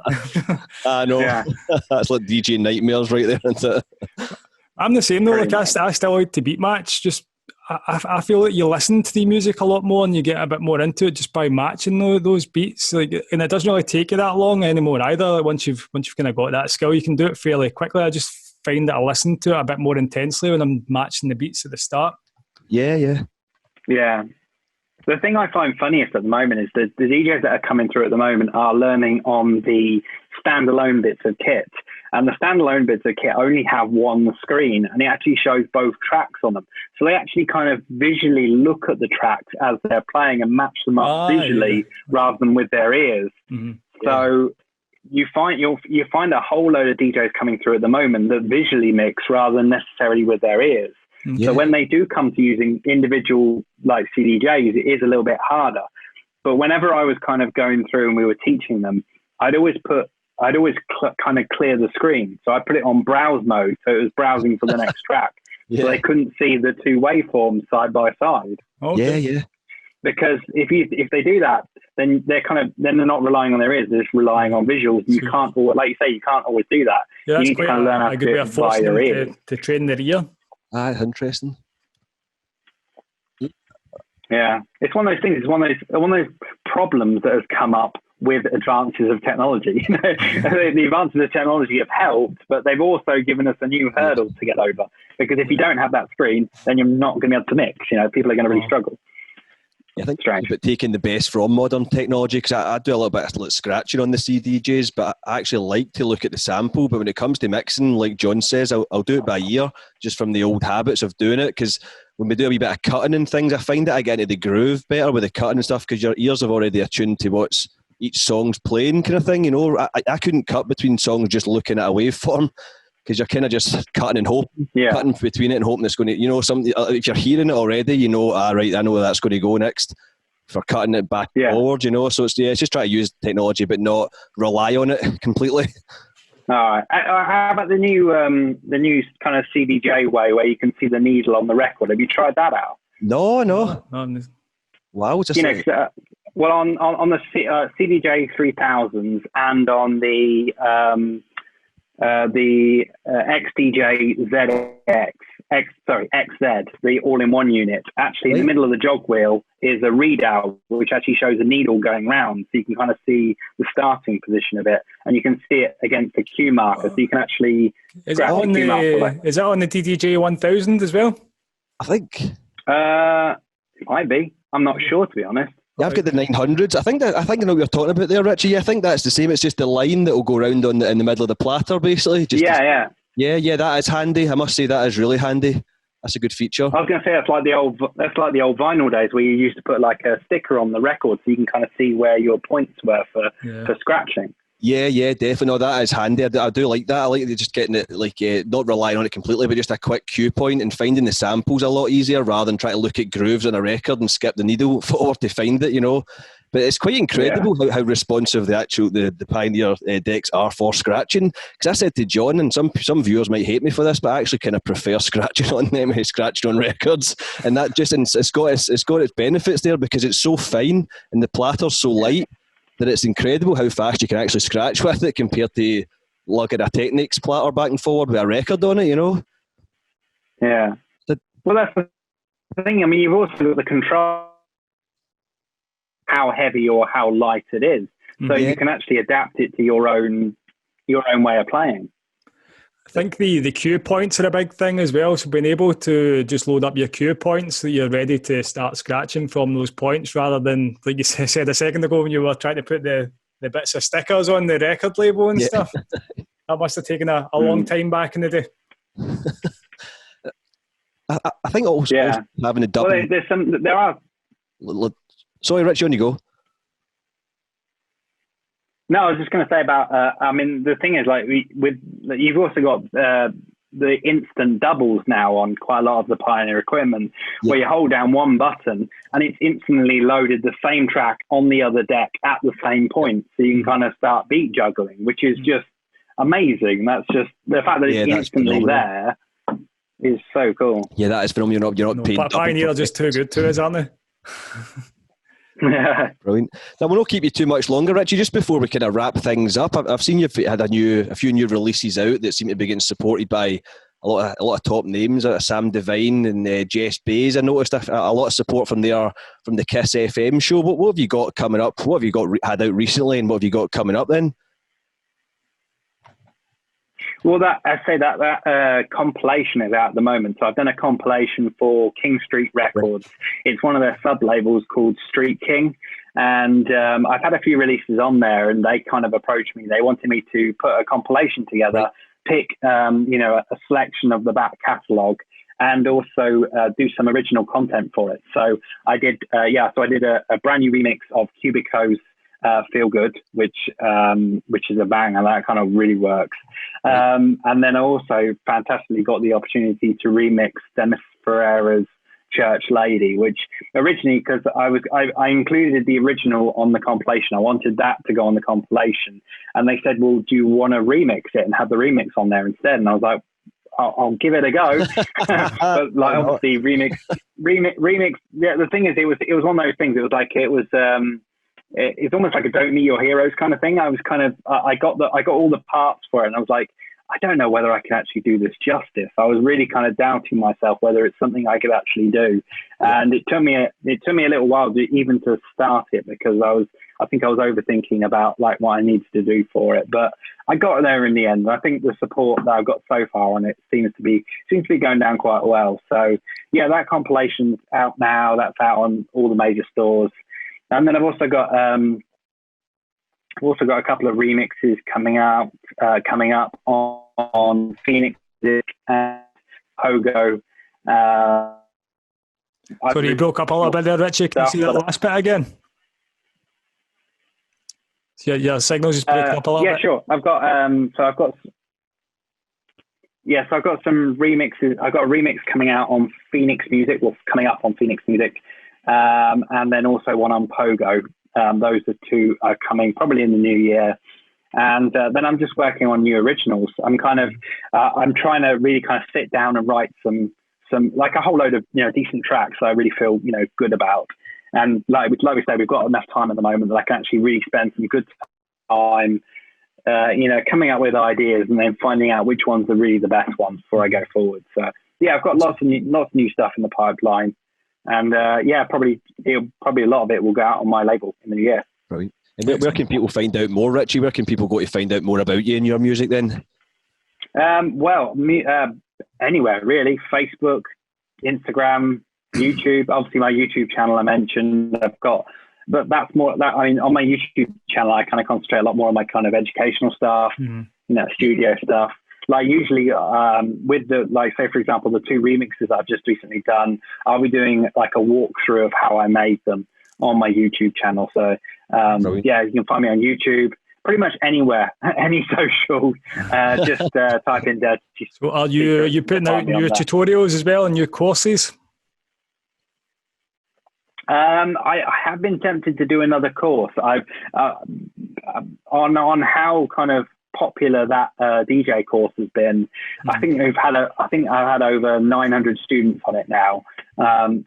I know. Yeah. That's like DJ nightmares right there, isn't it? I'm the same though. Like I still like to beat match. Just I feel like you listen to the music a lot more and you get a bit more into it just by matching those beats. Like, and it doesn't really take you that long anymore either. Like once you've kind of got that skill, you can do it fairly quickly. I just find that I listen to it a bit more intensely when I'm matching the beats at the start. Yeah. The thing I find funniest at the moment is the DJs that are coming through at the moment are learning on the standalone bits of kit. And the standalone bits of kit only have one screen, and it actually shows both tracks on them. So they actually kind of visually look at the tracks as they're playing and match them up visually rather than with their ears. Mm-hmm. So you find a whole load of DJs coming through at the moment that visually mix rather than necessarily with their ears. So when they do come to using individual like CDJs, it is a little bit harder. But whenever I was kind of going through and we were teaching them, I'd always kind of clear the screen. So I put it on browse mode, so it was browsing for the next track. So they couldn't see the two waveforms side by side. Okay. Yeah. Because if they do that, then they're not relying on their ears; they're just relying on visuals. And you can't, like you say, you can't always do that. Yeah, you need to kind of learn how to do it by your ears. To train their ear. Interesting. Yeah, it's one of those things. It's one of those problems that has come up with advances of technology. The advances of technology have helped, but they've also given us a new hurdle to get over. Because if you don't have that screen, then you're not going to be able to mix. People are going to really struggle. I think it's about taking the best from modern technology, because I do a little bit of like scratching on the CDJs, but I actually like to look at the sample. But when it comes to mixing, like John says, I'll do it by ear, just from the old habits of doing it. Because when we do a wee bit of cutting and things, I find that I get into the groove better with the cutting and stuff, because your ears have already attuned to what's each song's playing, kind of thing. I couldn't cut between songs just looking at a waveform, because you're kind of just cutting and hoping, cutting between it and hoping it's going to, something. If you're hearing it already, right, I know where that's going to go next. For cutting it back forward, so it's just try to use technology but not rely on it completely. All right. How about the new kind of CDJ way where you can see the needle on the record? Have you tried that out? No. Wow, just well, on the CDJ 3000s and on the XDJ XZ, the all-in-one unit. Actually, in the middle of the jog wheel is a readout, which actually shows a needle going round, so you can kind of see the starting position of it, and you can see it against the cue marker, so you can actually scratch the cue marker. Is that on the DDJ 1000 as well? I think. It might be. I'm not sure, to be honest. Yeah, I've got the 900s. I think I know what you're talking about there, Richie. I think that's the same. It's just the line that will go round in the middle of the platter, basically. Yeah, that is handy. I must say that is really handy. That's a good feature. I was going to say that's like the old vinyl days where you used to put like a sticker on the record so you can kind of see where your points were for scratching. Yeah, definitely. No, that is handy. I do like that. I like just getting it, like not relying on it completely, but just a quick cue point, and finding the samples a lot easier rather than trying to look at grooves on a record and skip the needle forward to find it. But it's quite incredible how responsive the Pioneer decks are for scratching. Because I said to John, and some viewers might hate me for this, but I actually kind of prefer scratching on them, scratching on records, and that just it's got its benefits there, because it's so fine and the platter's so light that it's incredible how fast you can actually scratch with it compared to lugging a Technics platter back and forward with a record on it. Yeah. Well, that's the thing. I mean, you've also got the control. How heavy or how light it is, so you can actually adapt it to your own way of playing. I think the cue points are a big thing as well. So being able to just load up your cue points so you're ready to start scratching from those points, rather than, like you said a second ago when you were trying to put the bits of stickers on the record label and stuff. That must have taken a long time back in the day. I think also having a double. Well, there are. Sorry, Richie, on you go. No, I was just going to say about. I mean, the thing is, like, you've also got the instant doubles now on quite a lot of the Pioneer equipment, where you hold down one button and it's instantly loaded the same track on the other deck at the same point, so you can kind of start beat juggling, which is just amazing. That's just the fact that it's instantly there is so cool. Yeah, that is phenomenal. You're not paying. Pioneer are just too good to us, aren't they? Yeah, brilliant. Now we'll not keep you too much longer, Richie. Just before we kind of wrap things up, I've seen you've had a few new releases out that seem to be getting supported by a lot of top names, Sam Devine and Jess Bays. I noticed a lot of support from the Kiss FM show. What have you got coming up? What have you got had out recently, and what have you got coming up then? Well, that compilation is out at the moment. So I've done a compilation for King Street Records. It's one of their sub-labels called Street King. And I've had a few releases on there, and they kind of approached me. They wanted me to put a compilation together, pick a selection of the back catalogue, and also do some original content for it. So I did, I did a brand new remix of Cubico's Feel Good, which is a banger. That kind of really works. And then I also fantastically got the opportunity to remix Dennis Ferrera's Church Lady, which originally, because I included the original on the compilation. I wanted that to go on the compilation, and they said, well, do you want to remix it and have the remix on there instead? And I was like, I'll give it a go. But like, obviously remix. Yeah, the thing is, it was one of those things. It was like, it's almost like a Don't Meet Your Heroes kind of thing. I was kind of, I got all the parts for it, and I was like, I don't know whether I can actually do this justice. I was really kind of doubting myself whether it's something I could actually do. And it took me a little while to start it, because I think I was overthinking about like what I needed to do for it. But I got there in the end. And I think the support that I've got so far on it seems to be going down quite well. So yeah, that compilation's out now. That's out on all the major stores. And then I've also got a couple of remixes coming up on Phoenix Music and Pogo. Sorry, you broke up a little bit there, Richie. Can you see that last bit again? Your signal's just breaking up a little bit. Yeah, sure. I've got some remixes. I've got a remix coming out on Phoenix Music, coming up on Phoenix Music. And then also one on Pogo. Those are two are coming probably in the new year. And then I'm just working on new originals. I'm trying to really kind of sit down and write some like a whole load of decent tracks that I really feel good about. And like we say, we've got enough time at the moment that I can actually really spend some good time, coming up with ideas and then finding out which ones are really the best ones before I go forward. So yeah, I've got lots of new stuff in the pipeline. And probably a lot of it will go out on my label in the new year. Right. And where can people find out more, Richie? Where can people go to find out more about you and your music then? Anywhere really. Facebook, Instagram, YouTube. Obviously, my YouTube channel I mentioned. But that's more that. I mean, on my YouTube channel, I kind of concentrate a lot more on my kind of educational stuff, studio stuff. Like usually with say for example, the two remixes I've just recently done, I'll be doing like a walkthrough of how I made them on my YouTube channel. So you can find me on YouTube, pretty much anywhere, any social, just type in Dirty Secretz. So are you putting out new tutorials as well and new courses? I have been tempted to do another course. I've on how kind of popular that DJ course has been. I think I've had over 900 students on it now.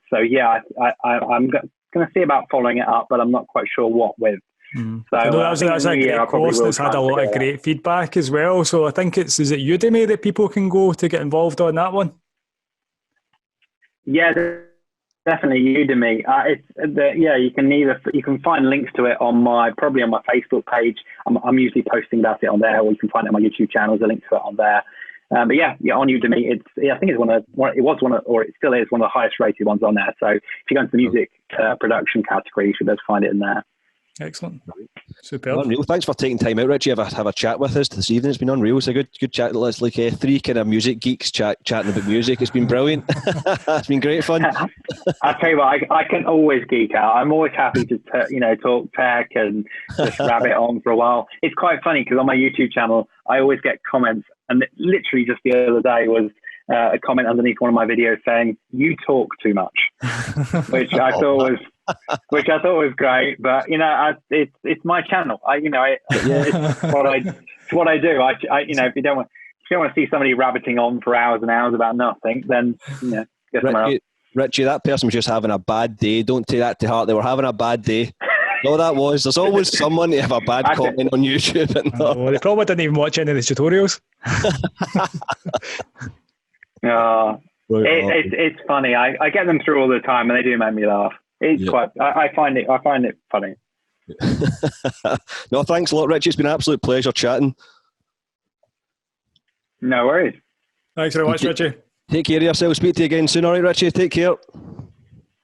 So yeah, I'm going to see about following it up, but I'm not quite sure what with. So that's a great course that's had a lot of great feedback as well. So I think is it Udemy that people can go to get involved on that one? Yeah, definitely Udemy. You can find links to it probably on my Facebook page. I'm usually posting about it on there, or you can find it on my YouTube channel. There's a link to it on there. But yeah, on Udemy, I think it still is one of the highest rated ones on there. So if you go into the music production category, you should be able to find it in there. Excellent. Superb. Unreal. Thanks for taking time out, Richie. Have a chat with us this evening. It's been unreal. It's a good chat. It's like three kind of music geeks chatting about music. It's been brilliant. It's been great fun. I tell you what, I can always geek out. I'm always happy to talk tech and just rabbit on for a while. It's quite funny because on my YouTube channel, I always get comments, and literally just the other day was a comment underneath one of my videos saying, "You talk too much," which I thought was great. But it's my channel. It's what I do. If you don't want to see somebody rabbiting on for hours and hours about nothing, then get somewhere else. Richie, that person was just having a bad day. Don't take that to heart. They were having a bad day. No, that was. There's always someone to have a bad comment on YouTube. They probably didn't even watch any of the tutorials. It's funny. I get them through all the time, and they do make me laugh. I find it funny. No, thanks a lot, Richie. It's been an absolute pleasure chatting. No worries. Thanks very much, Richie. Take care of yourself. Speak to you again soon. All right, Richie. Take care.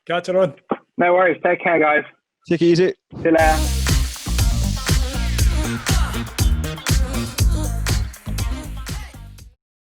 Catch you on. No worries. Take care, guys. Take it easy. See you later.